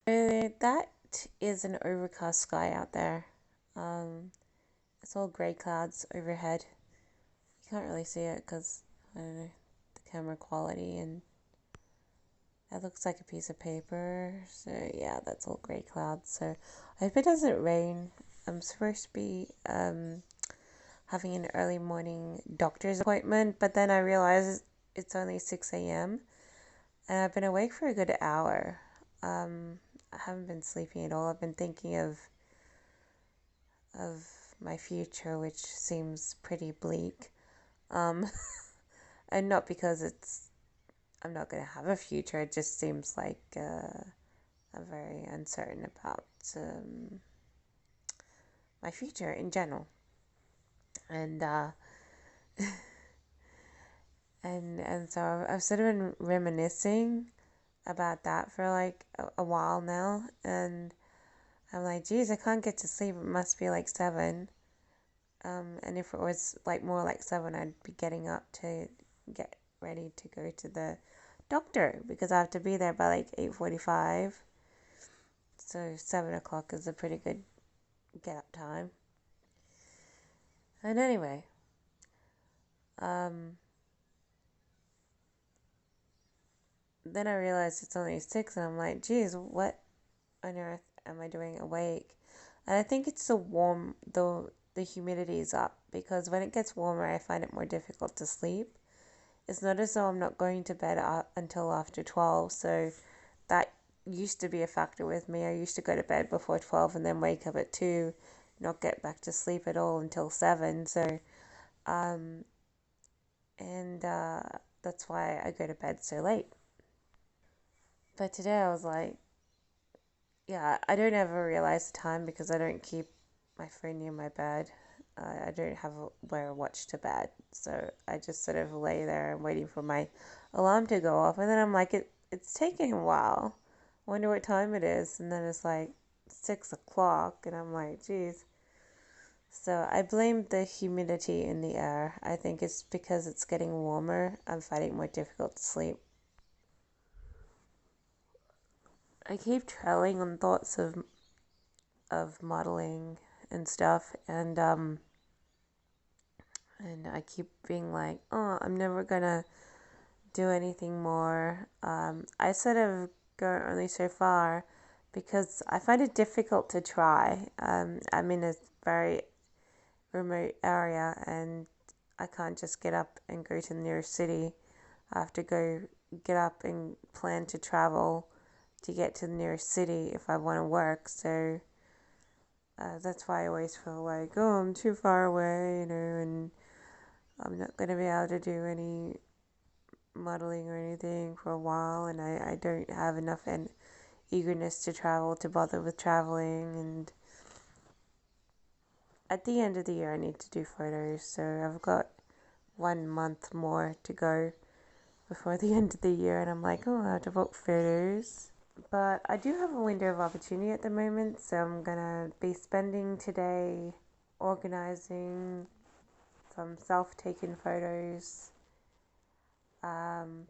That is an overcast sky out there. Um, it's all grey clouds overhead. You can't really see it because, I don't know, the camera quality, and it looks like a piece of paper. So, yeah, that's all grey clouds. So, I hope it doesn't rain. I'm supposed to be having an early morning doctor's appointment, but then I realized it's only 6 a.m. and I've been awake for a good hour. I haven't been sleeping at all. I've been thinking of my future, which seems pretty bleak. Um, and not because I'm not going to have a future. It just seems like I'm very uncertain about my future in general. And and so I've sort of been reminiscing about that for like a while now, and I'm like, geez, I can't get to sleep. It must be like 7. And if it was like more like 7, I'd be getting up to get ready to go to the doctor because I have to be there by like 8:45. So 7 o'clock is a pretty good get up time. And anyway, um, then I realized it's only 6, and I'm like, geez, what on earth am I doing awake? And I think it's the warm, the humidity is up because when it gets warmer, I find it more difficult to sleep. It's not as though I'm not going to bed until after 12, so that used to be a factor with me. I used to go to bed before 12 and then wake up at 2, not get back to sleep at all until 7. So, um, and that's why I go to bed so late. But today I was like, yeah, I don't ever realize the time because I don't keep my phone near my bed. I don't have wear a watch to bed, so I just sort of lay there and waiting for my alarm to go off, and then I'm like, it's taking a while. I wonder what time it is, and then it's like 6 o'clock, and I'm like, geez. So I blame the humidity in the air. I think it's because it's getting warmer. I'm finding it more difficult to sleep. I keep trailing on thoughts of modeling and stuff, and I keep being like, oh, I'm never gonna do anything more. I sort of go only so far because I find it difficult to try. I'm in a very remote area, and I can't just get up and go to the nearest city. I have to go get up and plan to travel to get to the nearest city if I want to work. So that's why I always feel like, oh, I'm too far away, and I'm not going to be able to do any modeling or anything for a while, and I don't have enough eagerness to travel to bother with traveling. And at the end of the year, I need to do photos, so I've got 1 month more to go before the end of the year, and I'm like, oh, I have to book photos. But I do have a window of opportunity at the moment, so I'm gonna be spending today organizing some self taken photos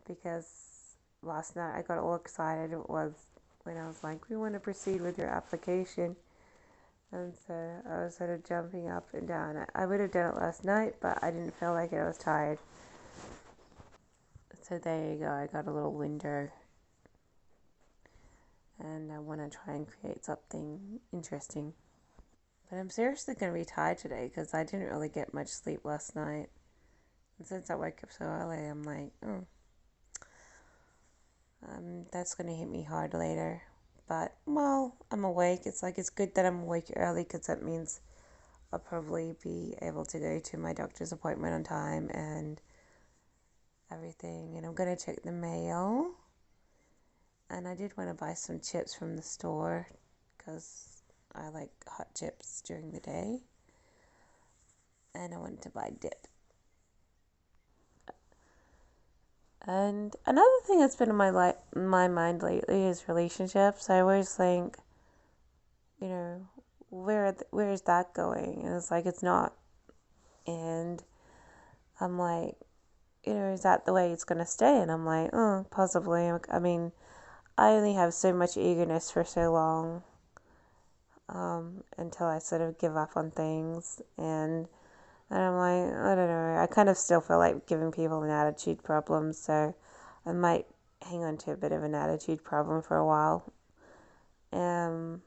because last night I got all excited. It was when I was like, we want to proceed with your application. And so I was sort of jumping up and down. I would have done it last night, but I didn't feel like it. I was tired. So there you go. I got a little window, and I want to try and create something interesting. But I'm seriously going to be tired today because I didn't really get much sleep last night. And since I woke up so early, I'm like, oh, that's going to hit me hard later. But, well, I'm awake. It's like it's good that I'm awake early because that means I'll probably be able to go to my doctor's appointment on time and everything. And I'm going to check the mail. And I did want to buy some chips from the store because I like hot chips during the day. And I wanted to buy dip. And another thing that's been in my mind lately is relationships. I always think, you know, where is that going? And it's like it's not. And I'm like, is that the way it's gonna stay? And I'm like, oh, possibly. I mean, I only have so much eagerness for so long, until I sort of give up on things. And I'm like, I don't know. I kind of still feel like giving people an attitude problem, so I might hang on to a bit of an attitude problem for a while. Um,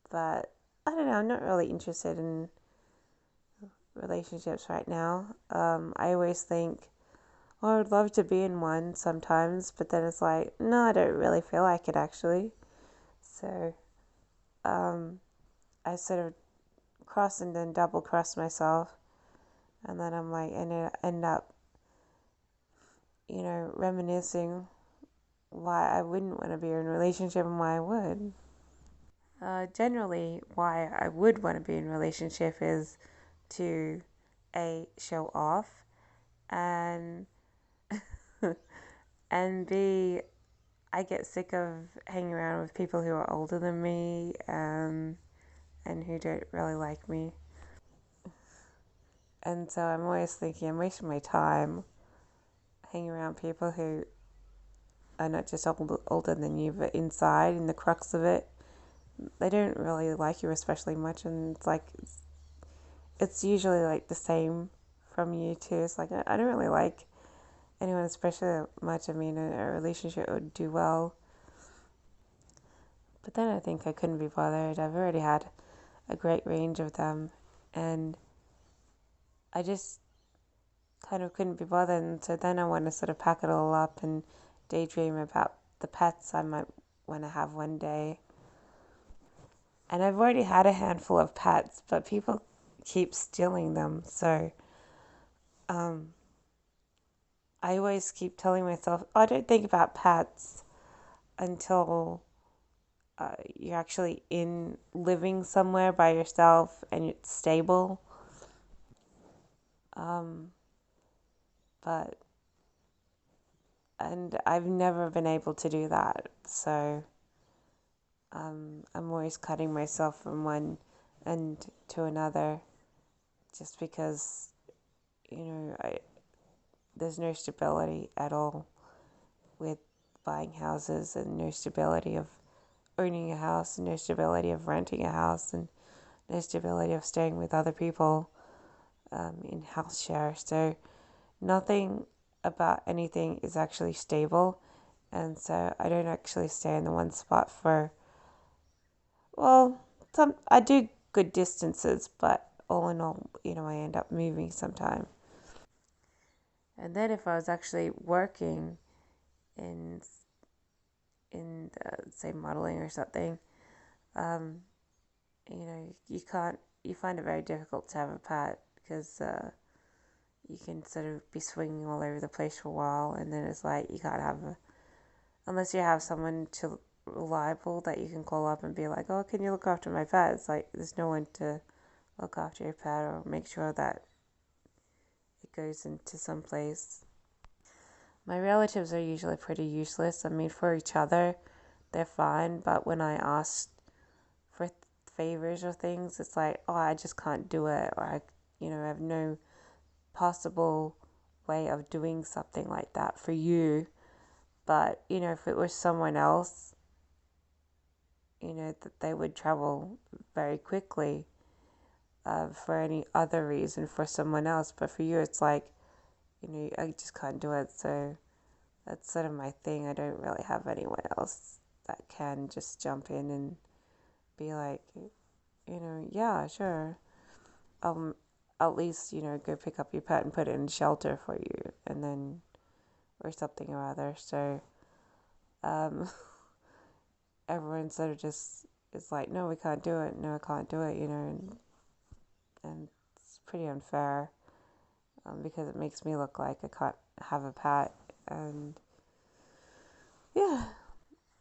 but I don't know. I'm not really interested in relationships right now. I always think, oh, I'd love to be in one sometimes, but then it's like, no, I don't really feel like it actually. So, um, I sort of cross and then double cross myself, and then I'm like, and I end up, reminiscing why I wouldn't want to be in a relationship and why I would. Generally, why I would want to be in a relationship is to A, show off, and and B, I get sick of hanging around with people who are older than me, and who don't really like me. And so I'm always thinking I'm wasting my time hanging around people who are not just older than you, but inside, in the crux of it, they don't really like you especially much, and it's like it's usually like the same from you too. It's like I don't really like anyone especially much. I mean, a relationship would do well, but then I think I couldn't be bothered. I've already had a great range of them, and I just kind of couldn't be bothered. And so then I want to sort of pack it all up and daydream about the pets I might want to have one day. And I've already had a handful of pets, but people keep stealing them. So um, I always keep telling myself, oh, I don't think about pets until you're actually in living somewhere by yourself and it's stable. Um, but and I've never been able to do that. So I'm always cutting myself from one end to another just because, there's no stability at all with buying houses, and no stability of owning a house, and no stability of renting a house, and no stability of staying with other people, in house share. So nothing about anything is actually stable. And so I don't actually stay in the one spot for, well, I do good distances, but all in all, I end up moving sometime. And then if I was actually working in say modeling or something, um, you can't you find it very difficult to have a pet because you can sort of be swinging all over the place for a while, and then it's like you can't have unless you have someone to reliable that you can call up and be like, oh, can you look after my pet? It's like there's no one to look after your pet or make sure that it goes into some place. My relatives are usually pretty useless. I mean, for each other, they're fine, but when I ask for favors or things, it's like, oh, I just can't do it, or I have no possible way of doing something like that for you. But, if it was someone else, that they would travel very quickly for any other reason for someone else. But for you, it's like, I just can't do it. So that's sort of my thing. I don't really have anyone else that can just jump in and be like, yeah, sure. Um, at least, go pick up your pet and put it in shelter for you, and then, or something or other. So, um, everyone sort of just is like, no, we can't do it. No, I can't do it, and it's pretty unfair, because it makes me look like I can't have a pet. And yeah,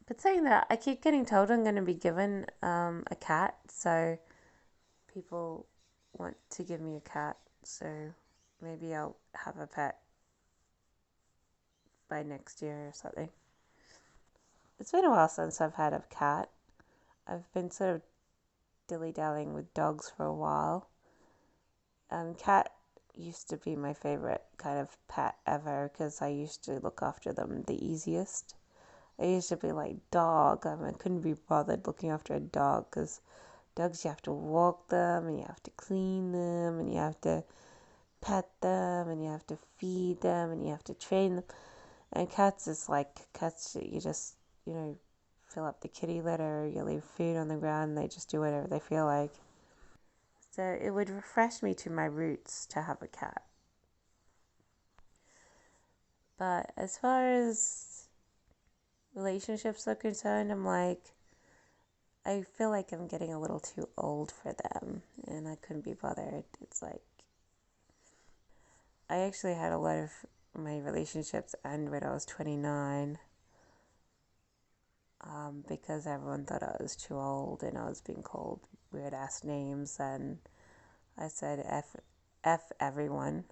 but saying that, I keep getting told I'm going to be given a cat. So people want to give me a cat. So maybe I'll have a pet by next year or something. It's been a while since I've had a cat. I've been sort of dilly dallying with dogs for a while. Cat used to be my favorite kind of pet ever because I used to look after them the easiest. I used to be like dog. I couldn't be bothered looking after a dog because dogs, you have to walk them and you have to clean them and you have to pet them and you have to feed them and you have to train them. And cats is like cats, you just, fill up the kitty litter, you leave food on the ground, and they just do whatever they feel like. So it would refresh me to my roots to have a cat. But as far as relationships are concerned, I'm like, I feel like I'm getting a little too old for them and I couldn't be bothered. It's like, I actually had a lot of my relationships end when I was 29 because everyone thought I was too old and I was being called weird ass names. And I said, F everyone.